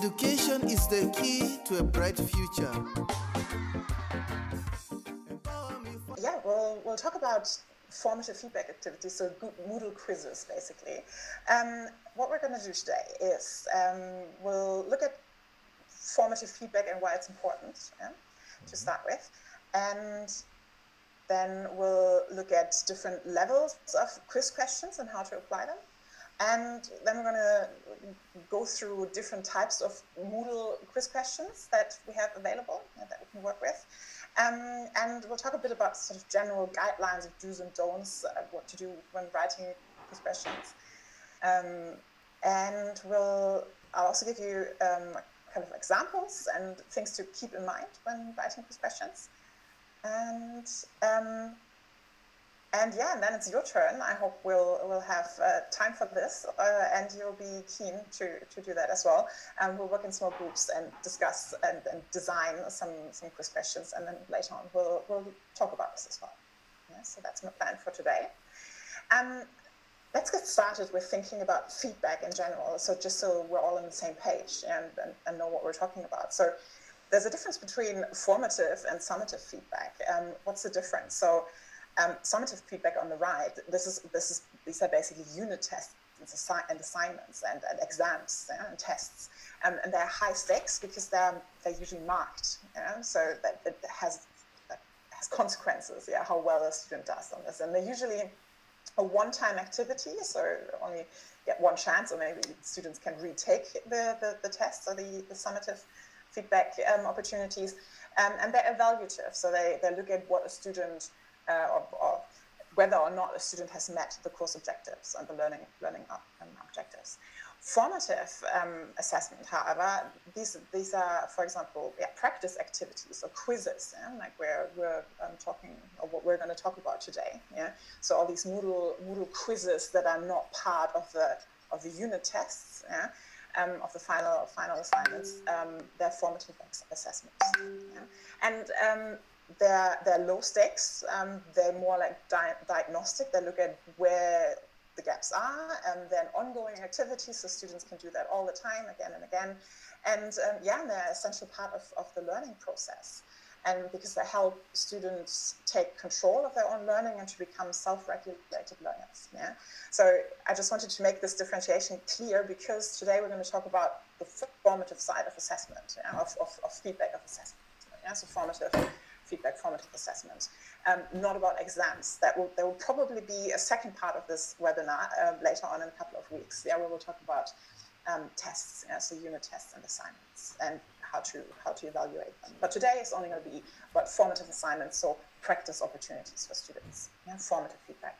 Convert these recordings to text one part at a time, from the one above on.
Education is the key to a bright future. Yeah, we'll talk about formative feedback activities, so Moodle quizzes, basically. What we're going to do today is we'll look at formative feedback and why it's important, to start with. And then we'll look at different levels of quiz questions and how to apply them. And then we're going to go through different types of Moodle quiz questions that we have available and that we can work with. And we'll talk a bit about sort of general guidelines of do's and don'ts, what to do when writing quiz questions. And I'll also give you kind of examples and things to keep in mind when writing quiz questions. And then it's your turn. I hope we'll have time for this, and you'll be keen to do that as well. We'll work in small groups and discuss and design some quiz questions, and then later on we'll talk about this as well. Yeah, so that's my plan for today. Let's get started with thinking about feedback in general. So just so we're all on the same page and know what we're talking about. So there's a difference between formative and summative feedback. What's the difference? So summative feedback on the right, these are basically unit tests and assignments and exams and tests, and they're high stakes because they're usually marked, so that has consequences, how well a student does on this, and they're usually a one-time activity, so only get one chance, or maybe students can retake the tests or the summative feedback opportunities, and they're evaluative, so they look at what a student or whether or not a student has met the course objectives and the learning objectives. Formative assessment, however, these are, for example, practice activities or quizzes, like we're talking, or what we're going to talk about today. So all these Moodle quizzes that are not part of the unit tests, of the final assignments, they're formative assessments, and they're low stakes. They're more like diagnostic. They look at where the gaps are, and then ongoing activities, so students can do that all the time, again and again. And they're an essential part of the learning process. And because they help students take control of their own learning and to become self-regulated learners. So I just wanted to make this differentiation clear, because today we're going to talk about the formative side of assessment, of feedback of assessment. So formative feedback, formative assessment, not about exams. There will probably be a second part of this webinar later on in a couple of weeks, where we'll talk about tests, so unit tests and assignments, and how to evaluate them. But today is only going to be about formative assignments, so practice opportunities for students, formative feedback.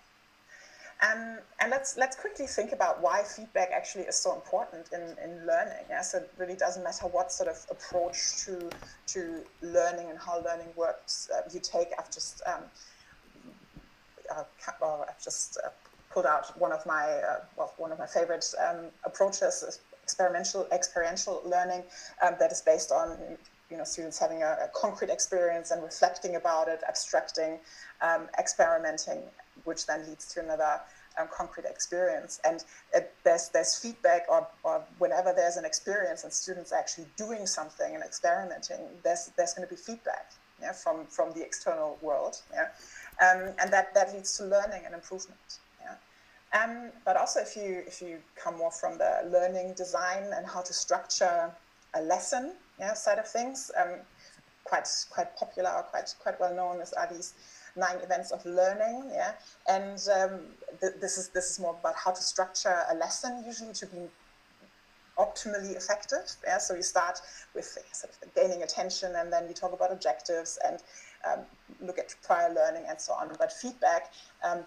And let's quickly think about why feedback actually is so important in learning. So it really doesn't matter what sort of approach to learning and how learning works you take. I've just pulled out one of my favorite approaches, is experiential learning, that is based on students having a concrete experience and reflecting about it, abstracting, experimenting, which then leads to another concrete experience. And there's feedback, or whenever there's an experience and students are actually doing something and experimenting, there's going to be feedback from the external world, and that leads to learning and improvement. But also if you come more from the learning design and how to structure a lesson side of things, quite popular, or quite well known are these 9 events of learning, and this is more about how to structure a lesson, usually to be optimally effective. So you start with sort of gaining attention, and then you talk about objectives and look at prior learning and so on. But feedback,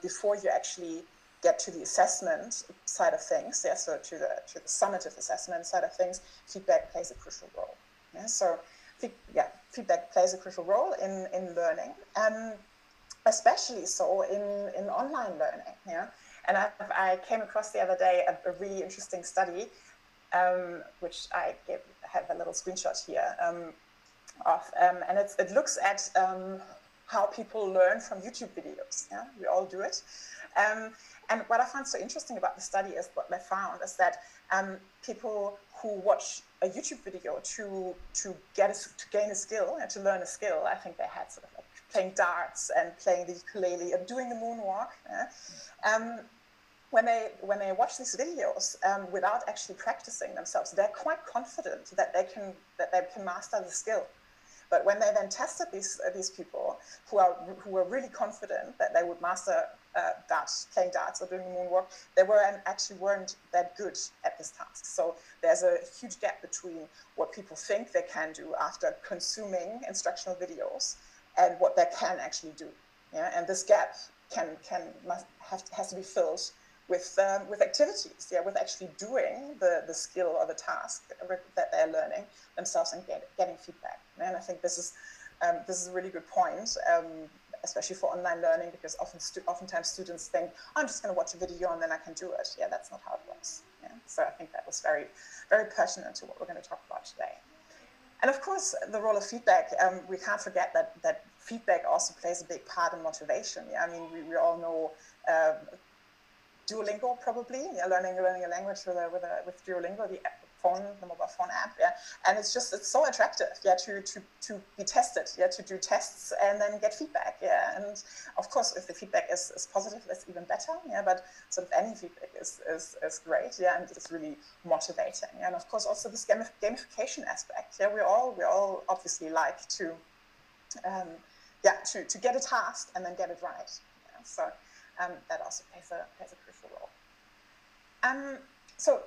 before you actually get to the assessment side of things, so to the summative assessment side of things, feedback plays a crucial role. So feedback plays a crucial role in learning, especially so in online learning. And I came across the other day a really interesting study, which I have a little screenshot here of, and it looks at how people learn from YouTube videos. We all do it. And what I found so interesting about the study is what they found is that people who watch a YouTube video to gain a skill and to learn a skill. I think they had sort of like playing darts and playing the ukulele and doing the moonwalk. When they watch these videos without actually practicing themselves, they're quite confident that they can master the skill. But when they then tested these people who were really confident that they would master playing darts or doing the moonwalk, they weren't that good at this task. So there's a huge gap between what people think they can do after consuming instructional videos and what they can actually do. Yeah, and this gap has to be filled with activities, with actually doing the skill or the task that they're learning themselves and getting feedback. And I think this is a really good point, especially for online learning, because oftentimes students think, I'm just going to watch a video and then I can do it. Yeah, that's not how it works. Yeah? So I think that was very, very pertinent to what we're going to talk about today. And of course, the role of feedback, we can't forget that feedback also plays a big part in motivation. Yeah? I mean, we all know Duolingo, probably, learning a language with Duolingo, the mobile phone app, and it's so attractive, to be tested, to do tests and then get feedback, and of course, if the feedback is positive, that's even better, but sort of any feedback is great, and it's really motivating, and of course, also this gamification aspect, we all obviously like to get a task and then get it right, so. That also plays a crucial role.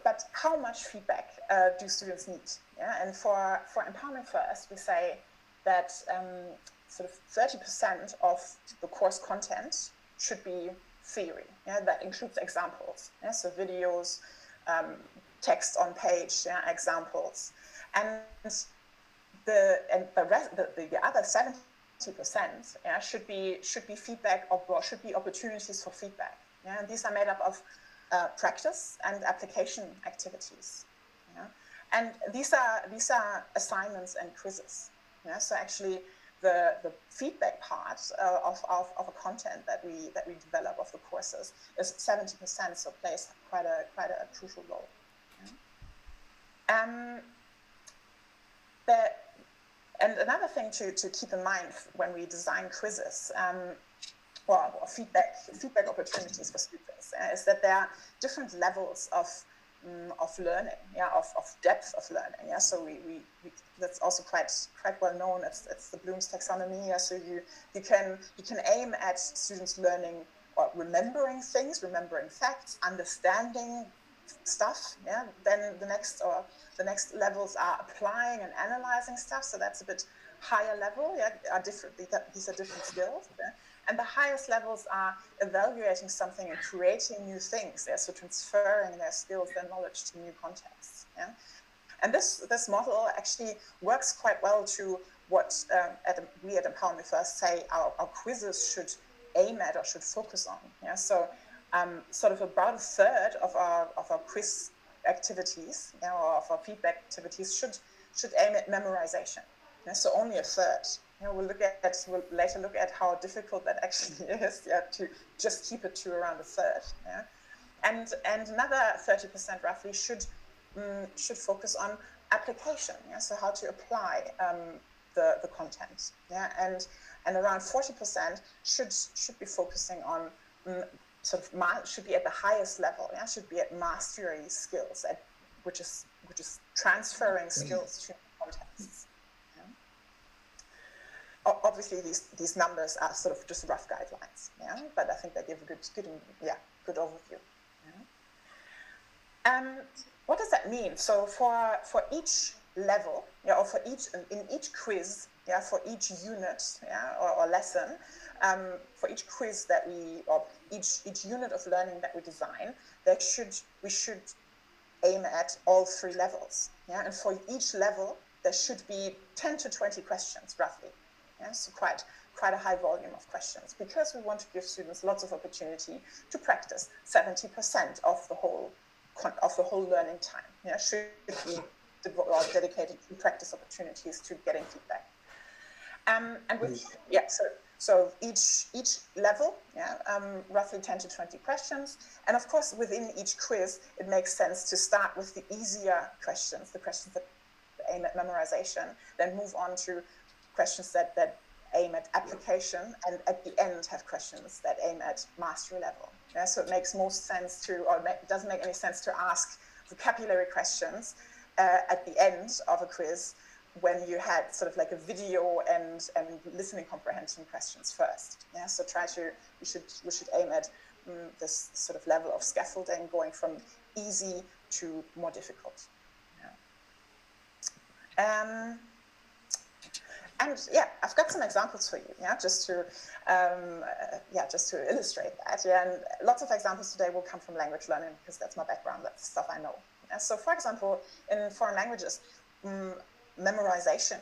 But how much feedback do students need? Yeah? And for Empowerment First, we say that sort of 30% of the course content should be theory. Yeah? That includes examples. Yeah? So videos, text on page, examples, and the other 70% should be feedback or should be opportunities for feedback. And these are made up of practice and application activities. And these are assignments and quizzes. So actually, the feedback part of a content that we develop of the courses is 70%, so plays quite a crucial role. And another thing to keep in mind when we design quizzes or feedback opportunities for students is that there are different levels of learning, of depth of learning. So we that's also quite well known. It's the Bloom's taxonomy. So you can aim at students learning or remembering things, remembering facts, understanding stuff. Then the next levels are applying and analyzing stuff. So that's a bit higher level. These are different skills. And the highest levels are evaluating something and creating new things. So transferring their skills, their knowledge to new contexts. And this model actually works quite well to what we at Empowerment First say our quizzes should aim at or should focus on. So sort of about a third of our quiz activities, or of our feedback activities should aim at memorization. So only a third. We'll later look at how difficult that actually is. To just keep it to around a third. And another 30% roughly should focus on application. So how to apply the content. And around 40% should be focusing on should be at the highest level. Should be at mastery skills, which is transferring skills to contexts. Obviously, these numbers are sort of just rough guidelines. But I think they give a good overview. What does that mean? So for each level, or for in each quiz, for each unit, or lesson, for each quiz or each unit of learning that we design, we should aim at all three levels. And for each level, there should be 10 to 20 questions, roughly. So quite a high volume of questions, because we want to give students lots of opportunity to practice. 70% of the whole learning time should be dedicated to practice opportunities to getting feedback. So each level, roughly 10 to 20 questions. And of course, within each quiz, it makes sense to start with the easier questions, the questions that aim at memorization, then move on to questions that aim at application, and at the end have questions that aim at mastery level. Yeah, so it makes most sense to, or it doesn't make any sense to ask vocabulary questions at the end of a quiz when you had sort of like a video and listening comprehension questions first. Yeah, so we should aim at this sort of level of scaffolding, going from easy to more difficult. Yeah. And yeah, I've got some examples for you, just to illustrate that. Yeah, and lots of examples today will come from language learning because that's my background, that's stuff I know. Yeah, so for example, in foreign languages, memorization,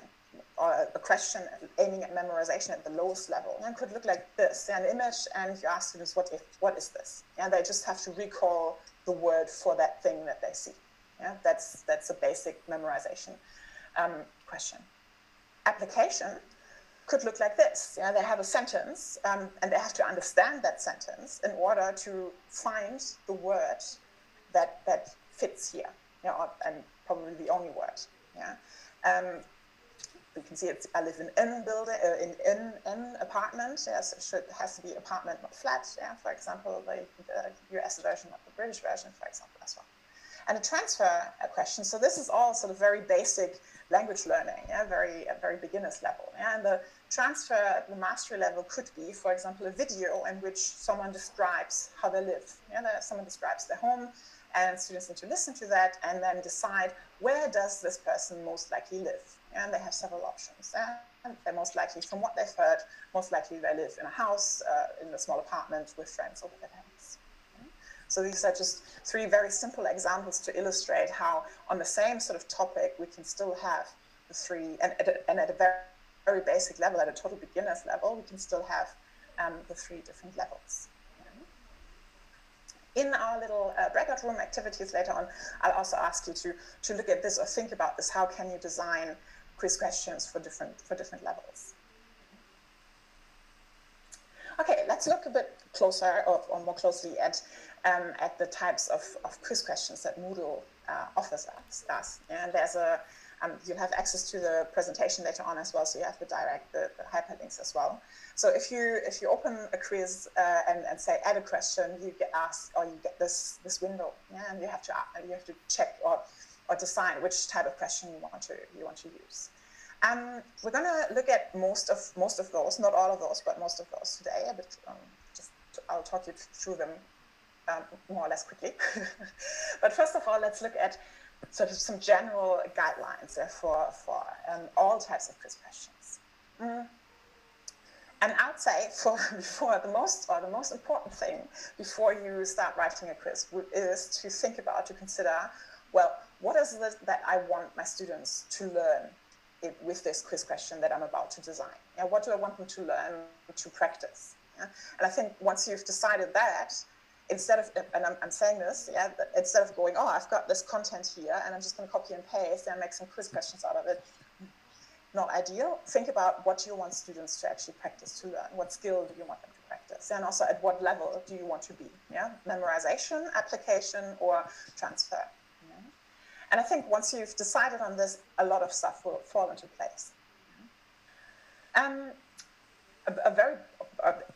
or a question aiming at memorization at the lowest level, could look like this: an image, and you ask students, what is this? And they just have to recall the word for that thing that they see. Yeah, that's a basic memorization question. Application could look like this. They have a sentence, and they have to understand that sentence in order to find the word that fits here, and probably the only word. Yeah. You can see it's, I live in an building, in an apartment. Yes, it has to be apartment, not flat. Yeah, for example, the US version, not the British version, for example, as well. And a transfer question. So this is all sort of very basic language learning, very beginner's level. Yeah? And the transfer at the mastery level could be, for example, a video in which someone describes how they live. Someone describes their home, and students need to listen to that and then decide, where does this person most likely live? And they have several options. And they're most likely, from what they've heard, most likely they live in a house, in a small apartment with friends or with their parents. So these are just three very simple examples to illustrate how, on the same sort of topic, we can still have the three, and at a very, very basic level, at a total beginner's level, we can still have the three different levels. In our little breakout room activities later on, I'll also ask you to look at this or think about this. How can you design quiz questions for different levels? Okay, let's look a bit closer or more closely at the types of quiz questions that Moodle offers us. And there's you'll have access to the presentation later on as well, so you have the hyperlinks as well. So if you open a quiz and say add a question, you get asked, or you get this window, and you have to check or decide which type of question you want to use. We're going to look at most of those, not all of those, but most of those today. But I'll talk you through them more or less quickly. But first of all, let's look at sort of some general guidelines for all types of quiz questions. And I'd say the most important thing before you start writing a quiz is to consider, well, what is it that I want my students to learn with this quiz question that I'm about to design? What do I want them to learn, to practice? And I think once you've decided that, instead of, and I'm saying this, instead of going, I've got this content here and I'm just going to copy and paste and make some quiz questions out of it, not ideal. Think about what you want students to actually practice, to learn. What skill do you want them to practice? And also at what level do you want to be? Memorization, application, or transfer? And I think once you've decided on this, a lot of stuff will fall into place. An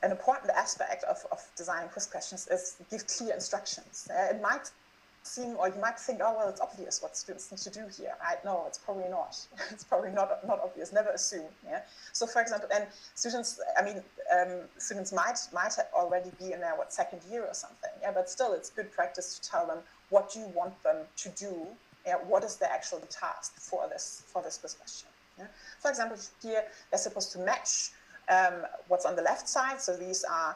important aspect of designing quiz questions is give clear instructions. It might seem, or you might think, well, it's obvious what students need to do here, right? No, it's probably not. It's probably not obvious. Never assume. So, for example, and students, students might already be in their second year or something. But still, it's good practice to tell them what you want them to do. What is the actual task for this quiz question? For example, here they're supposed to match what's on the left side. So these are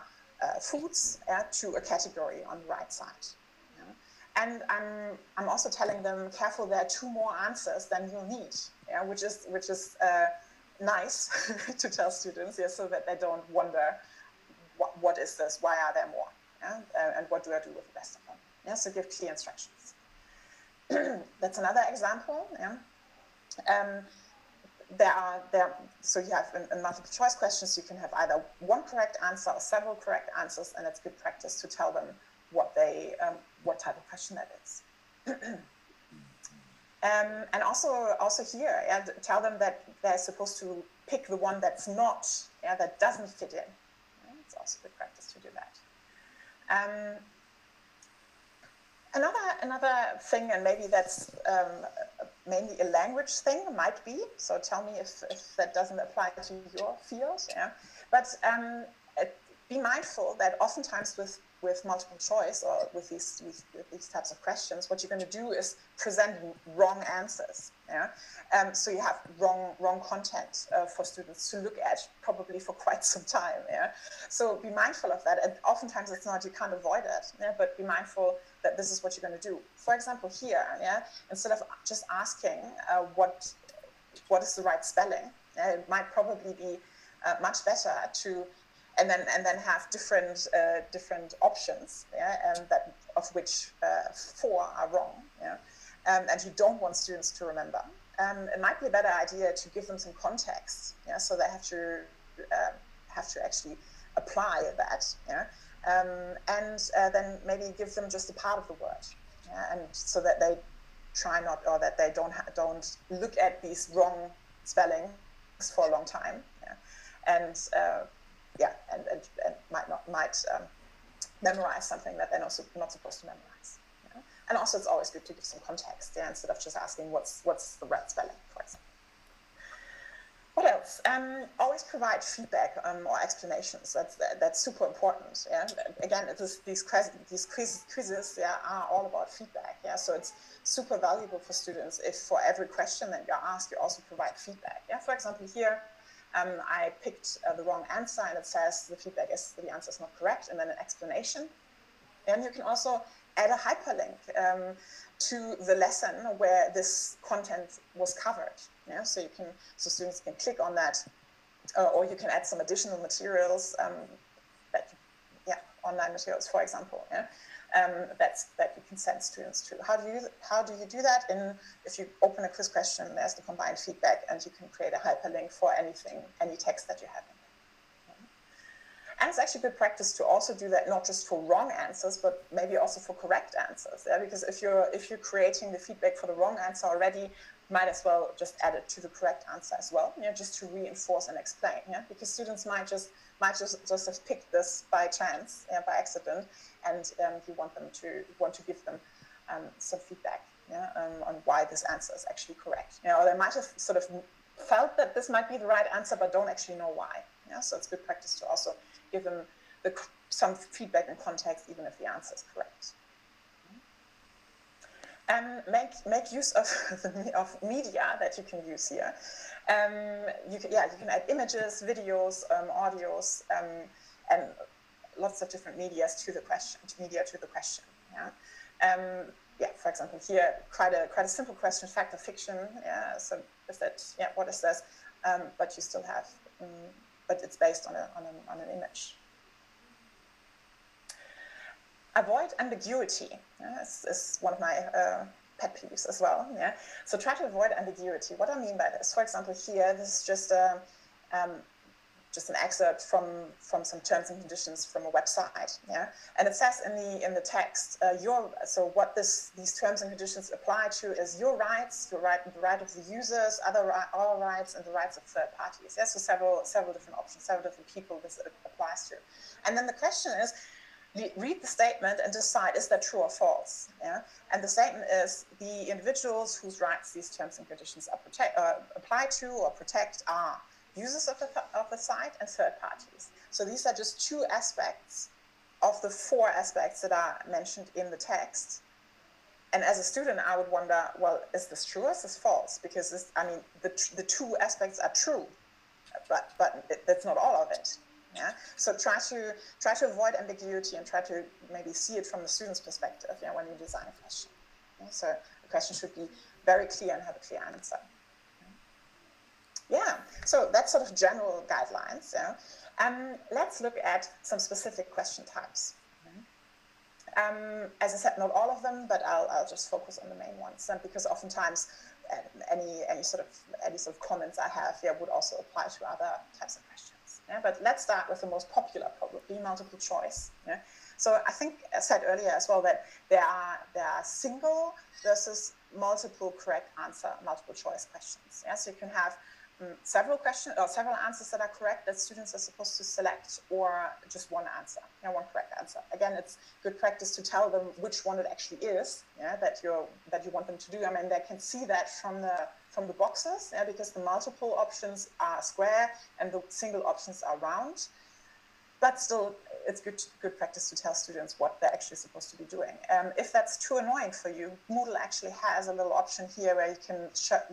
foods to a category on the right side. And I'm also telling them, careful, there are two more answers than you'll need, which is nice to tell students, so that they don't wonder, what is this? Why are there more? And what do I do with the rest of them? So give clear instructions. That's another example. so you have in multiple choice questions, you can have either one correct answer or several correct answers, and it's good practice to tell them what type of question that is. And also here, tell them that they're supposed to pick the one that's not, that doesn't fit in. It's also good practice to do that. Another thing, and maybe that's mainly a language thing, might be, so tell me if that doesn't apply to your field, but be mindful that oftentimes with multiple choice or with these types of questions, what you're going to do is present wrong answers. So you have wrong content for students to look at probably for quite some time. So be mindful of that. And oftentimes it's not, you can't avoid it, but be mindful that this is what you're going to do. For example, here, instead of just asking what is the right spelling, it might probably be much better to and then have different options, and that of which 4 are wrong, and you don't want students to remember. It might be a better idea to give them some context, so they have to actually apply that, and then maybe give them just a part of the word, and so that they try not, or that they don't look at these wrong spellings for a long time, and might memorize something that they're not supposed to memorize. And also, it's always good to give some context, instead of just asking what's the right spelling, for example. What else? Always provide feedback or explanations. That's super important. Again, these quizzes are all about feedback. So it's super valuable for students if for every question that you're asked, you also provide feedback. For example, here. I picked the wrong answer, and it says the feedback is the answer is not correct, and then an explanation. And you can also add a hyperlink to the lesson where this content was covered. So students can click on that, or you can add some additional materials, online materials, for example. That you can send students to. How do you do that? If you open a quiz question, there's the combined feedback, and you can create a hyperlink for any text that you have in there. And it's actually good practice to also do that, not just for wrong answers, but maybe also for correct answers. Because if you're creating the feedback for the wrong answer already, you might as well just add it to the correct answer as well, just to reinforce and explain. Because students might just have picked this by chance, by accident, and you want to give them some feedback on why this answer is actually correct. Or they might have sort of felt that this might be the right answer, but don't actually know why. So it's good practice to also give them some feedback and context, even if the answer is correct. Make use of media that you can use here. You can add images, videos, audios, and lots of different media to the question. For example, here quite a simple question: fact or fiction? So is that what is this? But you still have, but it's based on an image. Avoid ambiguity. Is one of my pet peeves as well. So try to avoid ambiguity. What I mean by this, for example, here this is just an excerpt from some terms and conditions from a website. And it says in the text, so what these terms and conditions apply to is your rights, the right of the users, all rights, and the rights of third parties. So several different options, several different people this applies to. And then the question is, read the statement and decide, is that true or false? And the statement is, the individuals whose rights these terms and conditions apply to or protect are users of the site and third parties. So these are just 2 aspects of the 4 aspects that are mentioned in the text. And as a student, I would wonder, well, is this true or is this false? Because the 2 aspects are true, but that's not all of it. So try to avoid ambiguity and try to maybe see it from the student's perspective when you design a question. So the question should be very clear and have a clear answer. So that's sort of general guidelines. Let's look at some specific question types. As I said, not all of them, but I'll just focus on the main ones, because oftentimes any sort of comments I have here would also apply to other types of questions. Yeah? But let's start with the most popular, probably multiple choice. Yeah? So I think I said earlier as well that there are single versus multiple correct answer multiple choice questions. Yeah? So you can have several questions or several answers that are correct that students are supposed to select, or just one answer, one correct answer. Again, it's good practice to tell them which one it actually is, that you want them to do. I mean, they can see that from the boxes, because the multiple options are square and the single options are round. But still, it's good practice to tell students what they're actually supposed to be doing. If that's too annoying for you, Moodle actually has a little option here where you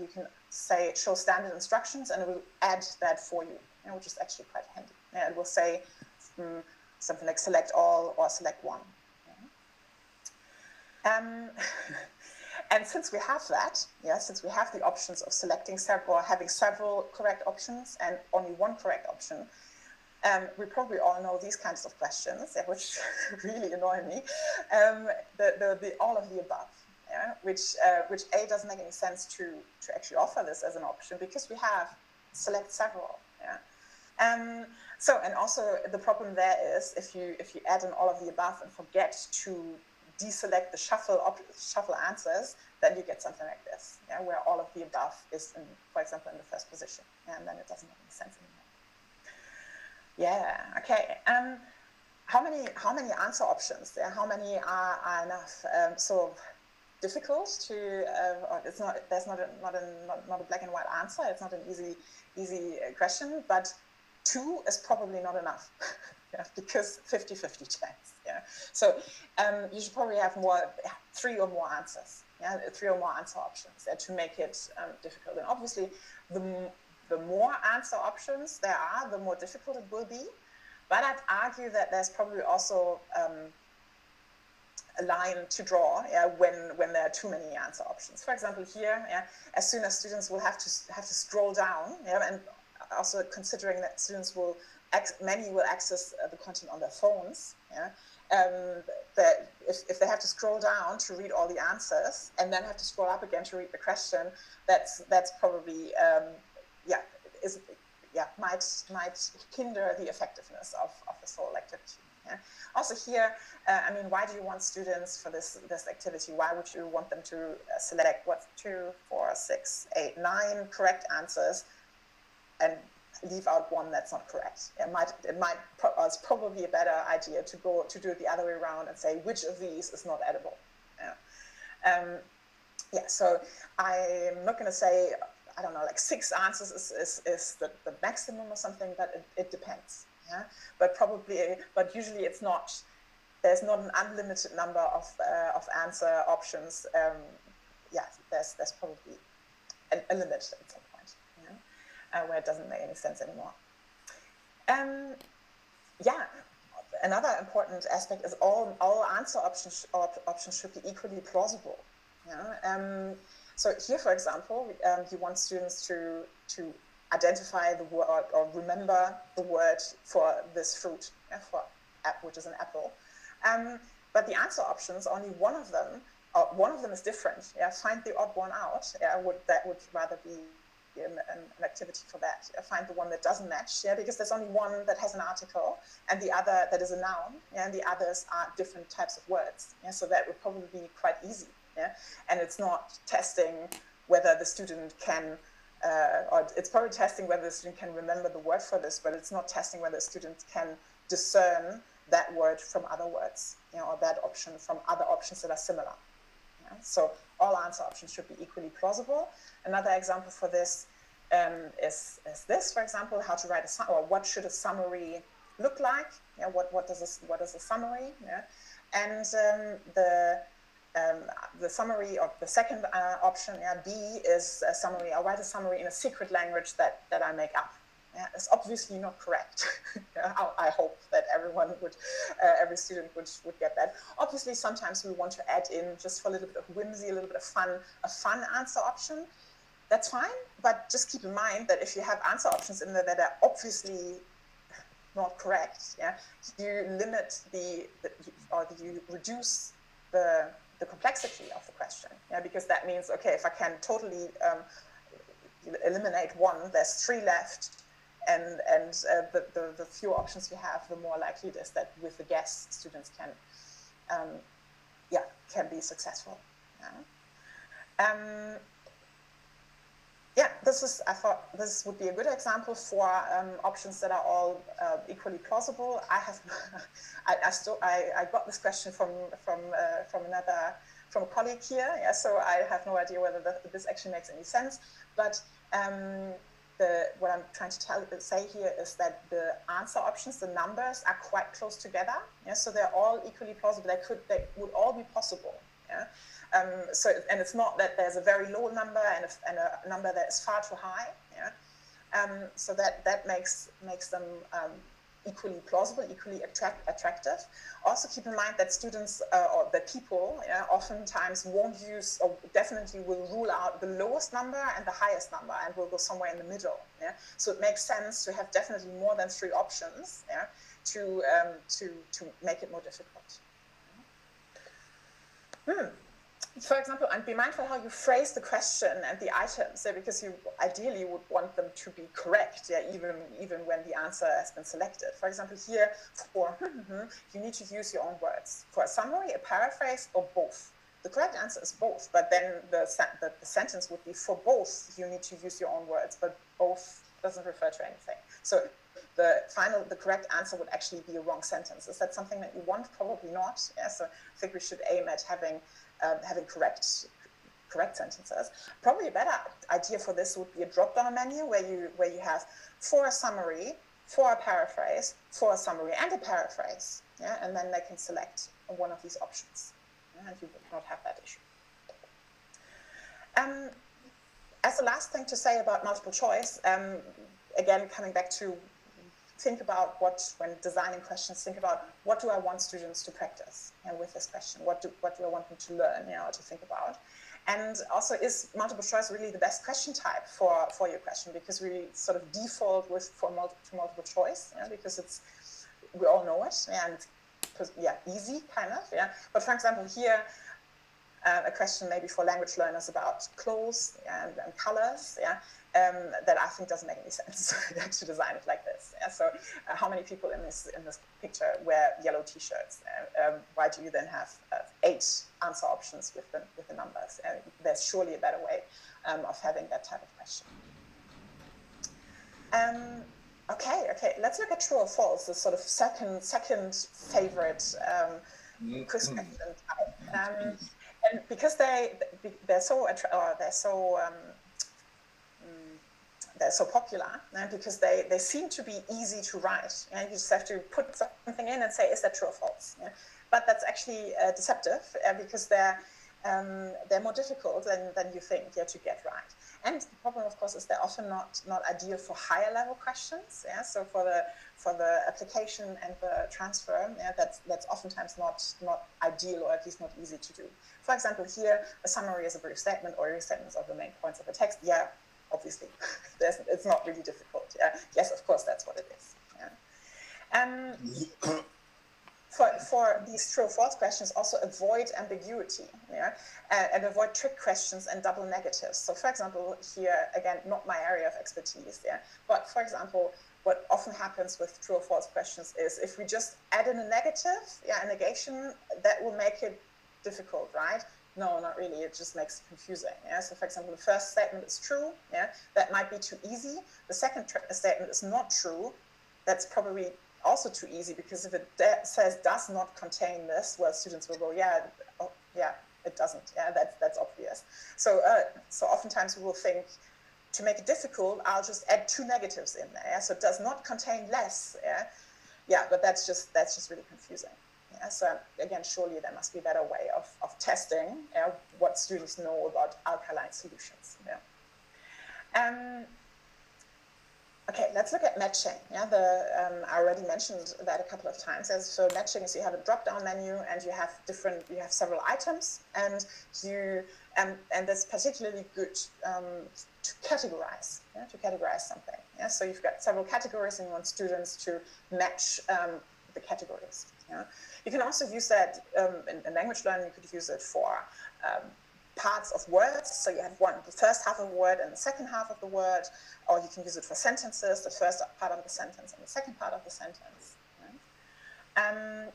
can say show standard instructions, and it will add that for you, which is actually quite handy. It will say something like select all or select one. And since we have that, since we have the options of selecting several or having several correct options and only one correct option, we probably all know these kinds of questions, which really annoy me. The all of the above, which A, doesn't make any sense to actually offer this as an option, because we have select several. So, and also the problem there is if you add in all of the above and forget to deselect the shuffle answers, then you get something like this, where all of the above is, for example, in the first position, and then it doesn't make any sense anymore. Yeah. Okay. How many answer options? How many are enough? So difficult to. It's not. There's not a black and white answer. It's not an easy question. But 2 is probably not enough. Because 50-50 chance. So you should probably have 3 or more answers. 3 or more answer options to make it difficult. And obviously, the more answer options there are, the more difficult it will be. But I'd argue that there's probably also a line to draw when there are too many answer options. For example, here, as soon as students will have to scroll down, and also considering that students many will access the content on their phones, that if they have to scroll down to read all the answers and then have to scroll up again to read the question, that's probably might hinder the effectiveness of this whole activity. Also here, I mean, why do you want students for this activity? Why would you want them to select 2, 4, 6, 8, 9 correct answers and leave out one that's not correct? It's probably a better idea to do it the other way around and say which of these is not edible. So I'm not going to say, I don't know, like 6 answers is the maximum or something, but it depends. But usually it's not. There's not an unlimited number of answer options. There's probably a limit at some point, where it doesn't make any sense anymore. Another important aspect is all answer options should be equally plausible. So here, for example, you want students to identify the word or remember the word for this fruit, which is an apple. But the answer options, only one of them is different. Find the odd one out. That would rather be an activity for that. Find the one that doesn't match. Because there's only one that has an article and the other that is a noun. And the others are different types of words. So that would probably be quite easy. And it's not testing whether the student can, or it's probably testing whether the student can remember the word for this, but it's not testing whether the student can discern that word from other words, or that option from other options that are similar. So all answer options should be equally plausible. Another example for this is this, for example, how to write or what should a summary look like? What is a summary? And the summary, or the second option, B, is a summary. I'll write a summary in a secret language that I make up. It's obviously not correct. I hope that every student would get that. Obviously, sometimes we want to add in, just for a little bit of whimsy, a little bit of fun, a fun answer option. That's fine, but just keep in mind that if you have answer options in there that are obviously not correct, yeah, you limit or you reduce the complexity of the question, yeah, because that means, okay, if I can totally eliminate one, there's 3 left, and the fewer options you have, the more likely it is that with the guess, students can be successful. I thought this would be a good example for options that are all equally plausible. I got this question from a colleague here, yeah, so I have no idea whether this actually makes any sense, but what I'm trying to say here is that the answer options, the numbers, are quite close together. Yeah, so they're all equally plausible. They would all be possible. Yeah. And it's not that there's a very low number and a number that is far too high. Yeah. So that makes them equally plausible, equally attractive. Also keep in mind that students or the people oftentimes won't use, or definitely will rule out the lowest number and the highest number, and will go somewhere in the middle. Yeah? So it makes sense to have definitely more than 3 options, yeah, to make it more difficult. For example, and be mindful how you phrase the question and the items, because you ideally would want them to be correct, yeah, even when the answer has been selected. For example, here for you need to use your own words. For a summary, a paraphrase, or both. The correct answer is both, but then the sentence would be for both you need to use your own words, but both doesn't refer to anything. So the correct answer would actually be a wrong sentence. Is that something that you want? Probably not. Yeah, so I think we should aim at having correct sentences. Probably a better idea for this would be a drop-down menu where you have for a summary, for a paraphrase, for a summary, and a paraphrase. Yeah, and then they can select one of these options, and you would not have that issue. As the last thing to say about multiple choice, again, coming back to think about when designing questions, think about what do I want students to practice with this question? What do I want them to learn, or to think about? And also, is multiple choice really the best question type for your question? Because we sort of default to multiple choice, because we all know it, and easy kind of, But for example, here, a question maybe for language learners about clothes and colors, that I think doesn't make any sense to design it like this. Yeah? So how many people in this picture wear yellow t-shirts? Why do you then have 8 answer options with the numbers? There's surely a better way of having that type of question. Okay, let's look at true or false, the sort of second favorite question type. And because they're so popular, because they seem to be easy to write, and you just have to put something in and say, is that true or false? But that's actually deceptive, because they're more difficult than you think to get right. And the problem, of course, is they're often not ideal for higher level questions. So for the application and the transfer, that's oftentimes not ideal, or at least not easy to do. For example, here a summary is a brief statement or restatements of the main points of the text. Yeah, obviously, it's not really difficult. Yes, of course, that's what it is. For these true or false questions, also avoid ambiguity, and avoid trick questions and double negatives. So for example, here, again, not my area of expertise, but for example, what often happens with true or false questions is if we just add in a negative, a negation, that will make it difficult, right? No, not really, it just makes it confusing. So for example, the first statement is true, that might be too easy. The second statement is not true, that's probably also too easy, because if it says does not contain this, well, students will go, it doesn't. That's obvious. So oftentimes we will think, to make it difficult, I'll just add 2 negatives in there. So it does not contain less. But that's just really confusing. So again, surely there must be a better way of testing what students know about alkaline solutions. Okay, let's look at matching. Yeah, I already mentioned that a couple of times. So matching is you have a drop-down menu and you have several items, and that's particularly good to categorize. Yeah, to categorize something. Yeah, so you've got several categories and you want students to match the categories. Yeah, you can also use that in language learning. You could use it for parts of words. So you have the first half of a word and the second half of the word, or you can use it for sentences, the first part of the sentence and the second part of the sentence. Right?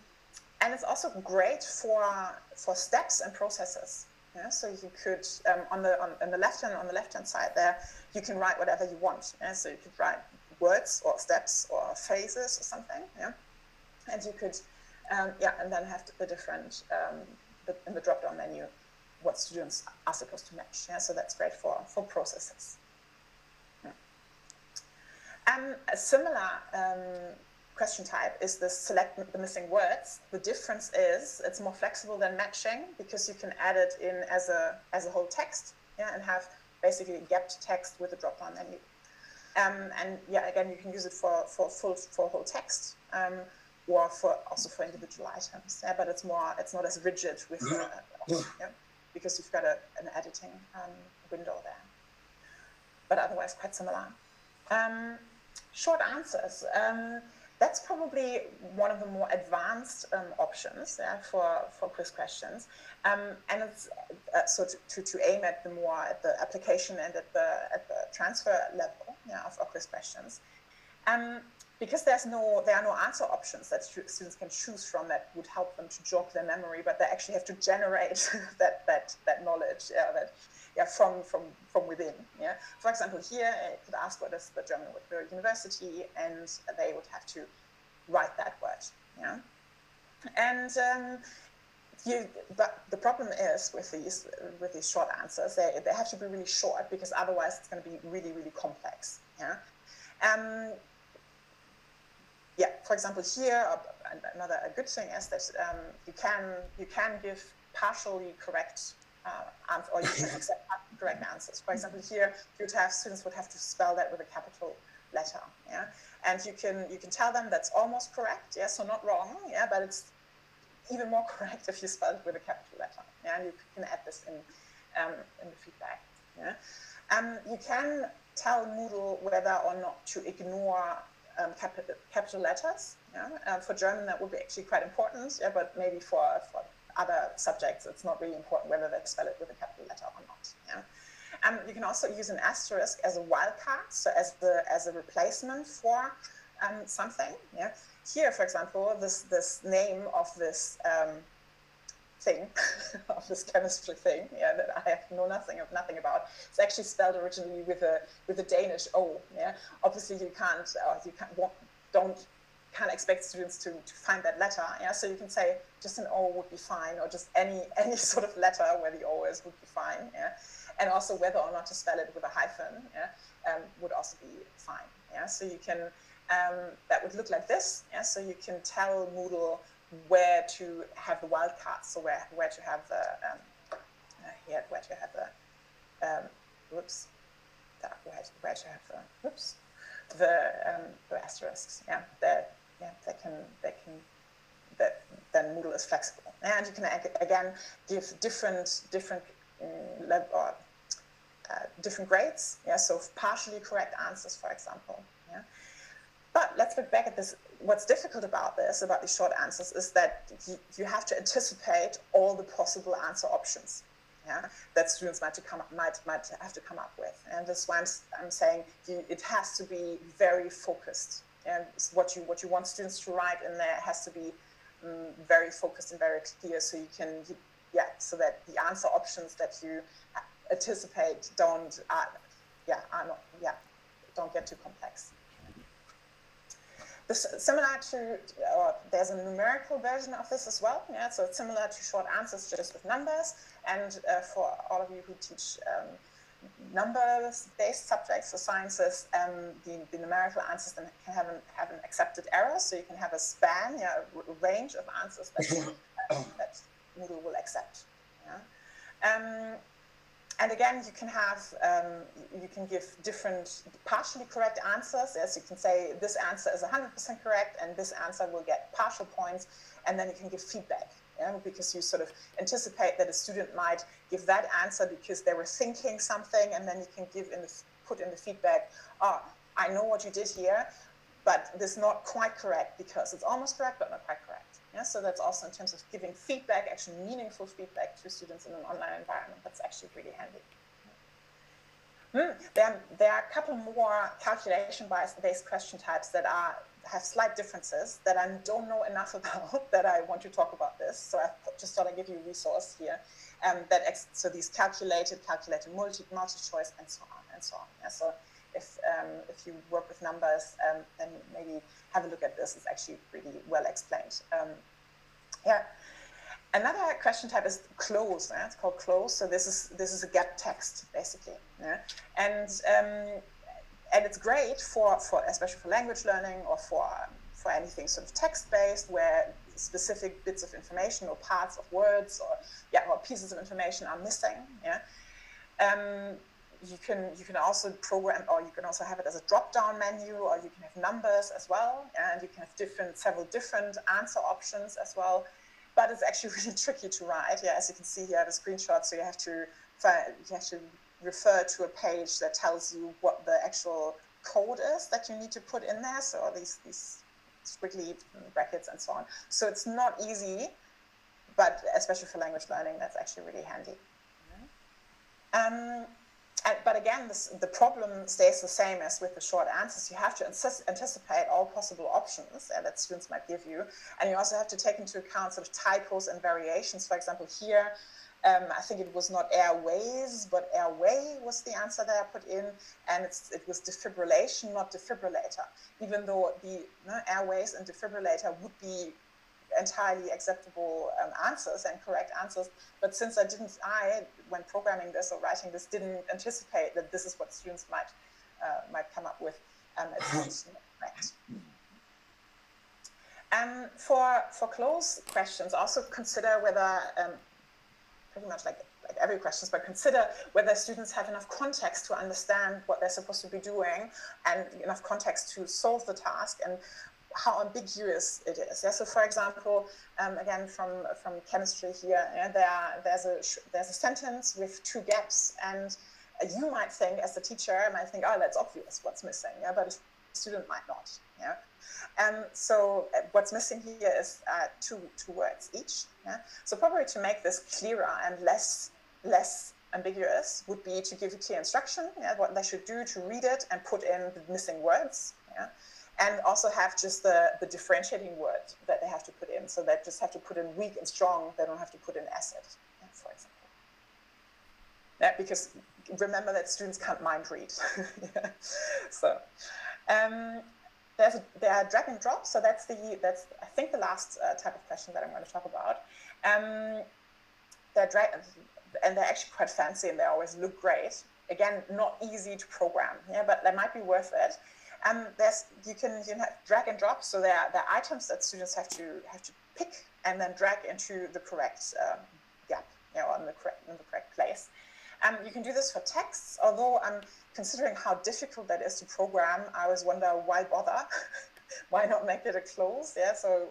And it's also great for steps and processes. Yeah? So you could on the left hand side there, you can write whatever you want. Yeah? So you could write words or steps or phrases or something. Yeah? And you could and then have the different in the drop-down menu what students are supposed to match. Yeah? So that's great for processes. A similar question type is the select the missing words. The difference is it's more flexible than matching because you can add it in as a whole text, yeah, and have basically gapped text with a drop-down menu. And yeah, again, you can use it for whole text or also for individual items. Yeah, but it's not as rigid with yeah, because you've got an editing window there. But otherwise, quite similar. Short answers. That's probably one of the more advanced options for quiz questions, and it's so to aim at the application and at the transfer level, yeah, of quiz questions. Because there are no answer options that students can choose from that would help them to jog their memory, but they actually have to generate that knowledge, from within. Yeah. For example, here you could ask what is the German word for university, and they would have to write that word. Yeah. And but the problem is with these short answers, they have to be really short because otherwise it's going to be really, really complex. Yeah. Yeah, for example, here, another good thing is that you can give partially correct answers, or you can accept correct answers. For example, here students would have to spell that with a capital letter, yeah, and you can tell them that's almost correct, yeah, so not wrong, yeah, but it's even more correct if you spell it with a capital letter, yeah, and you can add this in the feedback, yeah. You can tell Moodle whether or not to ignore capital letters. Yeah? For German, that would be actually quite important, yeah, but maybe for other subjects, it's not really important whether they spell it with a capital letter or not. Yeah? You can also use an asterisk as a wildcard, so as a replacement for something. Yeah? Here, for example, this name of this thing, of this chemistry thing, yeah, that I have nothing about. It's actually spelled originally with a Danish O. Yeah, obviously you can't expect students to find that letter. Yeah, so you can say just an O would be fine, or just any sort of letter where the O is would be fine. Yeah, and also whether or not to spell it with a hyphen, yeah, would also be fine. Yeah, so you can that would look like this. Yeah, so you can tell Moodle where to have the wildcards, so where to have the where to have the asterisks. Yeah, then Moodle is flexible, and you can again give different level or different grades. Yeah, so partially correct answers, for example. Yeah. But let's look back at this. What's difficult about these short answers, is that you have to anticipate all the possible answer options, yeah, that students might have to come up with. And that's why I'm saying it has to be very focused. And what you want students to write in there has to be very focused and very clear, so so that the answer options that you anticipate don't get too complex. Similar to, there's a numerical version of this as well. Yeah, so it's similar to short answers, just with numbers. And for all of you who teach numbers-based subjects or sciences, the numerical answers then can have an accepted error. So you can have a span, a range of answers that Moodle will accept. Yeah. And again, you can have, you can give different partially correct answers. As you can say, this answer is 100% correct, and this answer will get partial points, and then you can give feedback, because you sort of anticipate that a student might give that answer because they were thinking something, and then you can put in the feedback, oh, I know what you did here, but this is not quite correct because it's almost correct, but not quite correct. Yeah, so that's also in terms of giving feedback, actually meaningful feedback to students in an online environment. That's actually really handy. There are a couple more calculation-based question types that have slight differences that I don't know enough about that I want to talk about this. So I just thought I'd give you a resource here. So these calculated, multi-choice, and so on and so on. Yeah, so if you work with numbers, then maybe have a look at this. It's actually really well explained. Yeah. Another question type is close. It's called close. So this is a gap text basically. Yeah? And it's great for especially for language learning or for anything sort of text based where specific bits of information or parts of words or pieces of information are missing. Yeah. You can also program, or you can also have it as a drop-down menu, or you can have numbers as well, and you can have several different answer options as well. But it's actually really tricky to write. Yeah, as you can see here, the screenshot. So you have to refer to a page that tells you what the actual code is that you need to put in there. So these squiggly brackets and so on. So it's not easy, but especially for language learning, that's actually really handy. But again, the problem stays the same as with the short answers. You have to anticipate all possible options that students might give you. And you also have to take into account sort of typos and variations. For example, here, I think it was not airways, but airway was the answer that I put in. And it was defibrillation, not defibrillator. Even though the airways and defibrillator would be entirely acceptable answers and correct answers, but since when programming this or writing this, didn't anticipate that this is what students might come up with, it's not correct. For close questions, also consider whether, pretty much like every question, but consider whether students have enough context to understand what they're supposed to be doing and enough context to solve the task, and how ambiguous it is. Yeah? So for example, again, from chemistry here, there's a sentence with 2 gaps, and you might think, as the teacher, oh, that's obvious what's missing, yeah? But a student might not. Yeah? So what's missing here is two words each. Yeah? So probably to make this clearer and less ambiguous would be to give a clear instruction, what they should do to read it and put in the missing words. Yeah? And also have just the differentiating word that they have to put in. So they just have to put in weak and strong. They don't have to put in acid, for example. Yeah, because remember that students can't mind read. Yeah. So there are drag and drop. So that's I think the last type of question that I'm going to talk about. They're actually quite fancy and they always look great. Again, not easy to program, but they might be worth it. You can have drag and drop, so there are items that students have to pick and then drag into the correct gap, or in the correct place. You can do this for texts, although considering how difficult that is to program, I always wonder why bother? Why not make it a close? Yeah, so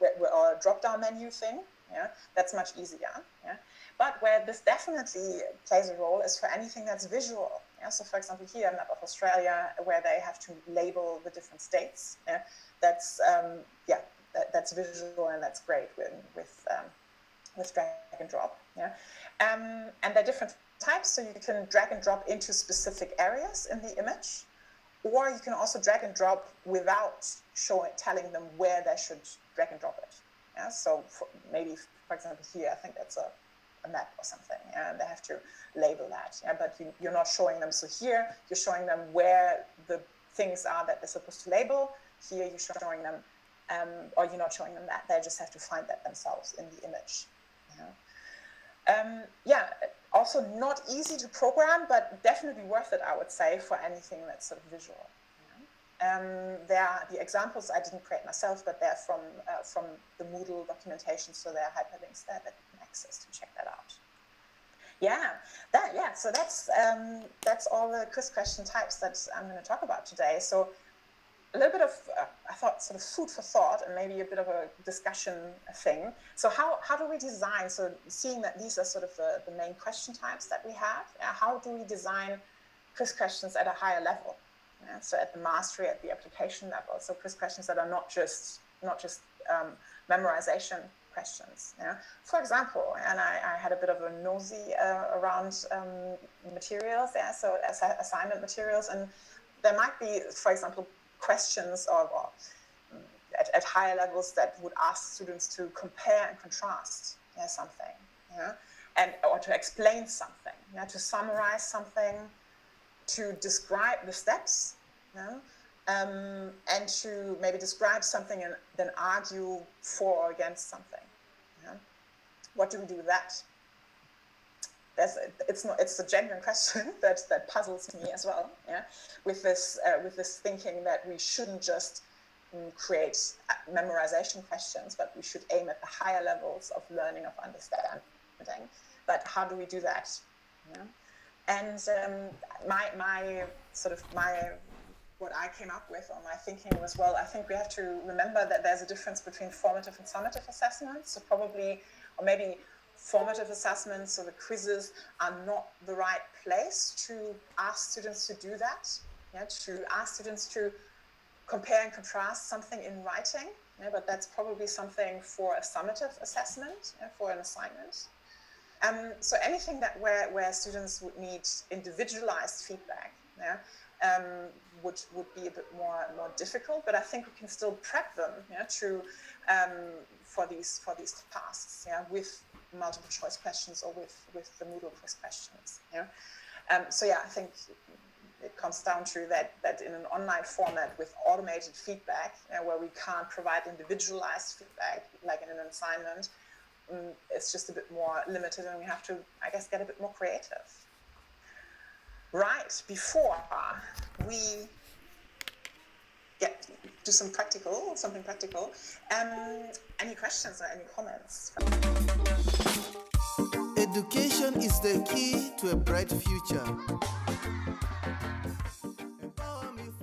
or a drop-down menu thing. Yeah, that's much easier. Yeah, but where this definitely plays a role is for anything that's visual. Yeah, so for example, here, map of Australia, where they have to label the different states. Yeah, that's visual and that's great with drag and drop. Yeah, and there are different types, so you can drag and drop into specific areas in the image, or you can also drag and drop without telling them where they should drag and drop it. Yeah, so maybe, for example, here, I think that's a map or something, and they have to label that. Yeah, but you're not showing them. So here, you're showing them where the things are that they're supposed to label. Here, you're showing them, or you're not showing them that. They just have to find that themselves in the image. Yeah. Also not easy to program, but definitely worth it, I would say, for anything that's sort of visual. There are the examples I didn't create myself, but they're from the Moodle documentation, so there are hyperlinks there that you can access to check that out. So that's all the quiz question types that I'm going to talk about today. So a little bit of, I thought, sort of food for thought and maybe a bit of a discussion thing. So how do we design, so seeing that these are sort of the main question types that we have, how do we design quiz questions at a higher level? So at the mastery, at the application level, so quiz questions that are not just memorization questions. For example, and I had a bit of a nosy around materials, so assignment materials, and there might be, for example, questions at higher levels that would ask students to compare and contrast something, or to explain something, to summarize something, to describe the steps, and to maybe describe something and then argue for or against something. What do we do with that? It's a genuine question that puzzles me as well. With this thinking that we shouldn't just create memorization questions, but we should aim at the higher levels of learning, of understanding. But how do we do that? And what I came up with, or my thinking was, well, I think we have to remember that there's a difference between formative and summative assessments. So probably, or maybe formative assessments, so the quizzes, are not the right place to ask students to do that, to ask students to compare and contrast something in writing, but that's probably something for a summative assessment, for an assignment. So anything that where students would need individualized feedback, would be a bit more difficult, but I think we can still prep them for these tasks, with multiple choice questions or with the Moodle quiz questions. I think it comes down to that in an online format with automated feedback, where we can't provide individualized feedback like in an assignment, it's just a bit more limited, and we have to, I guess, get a bit more creative. Right, before we do something practical, any questions or any comments? Education is the key to a bright future.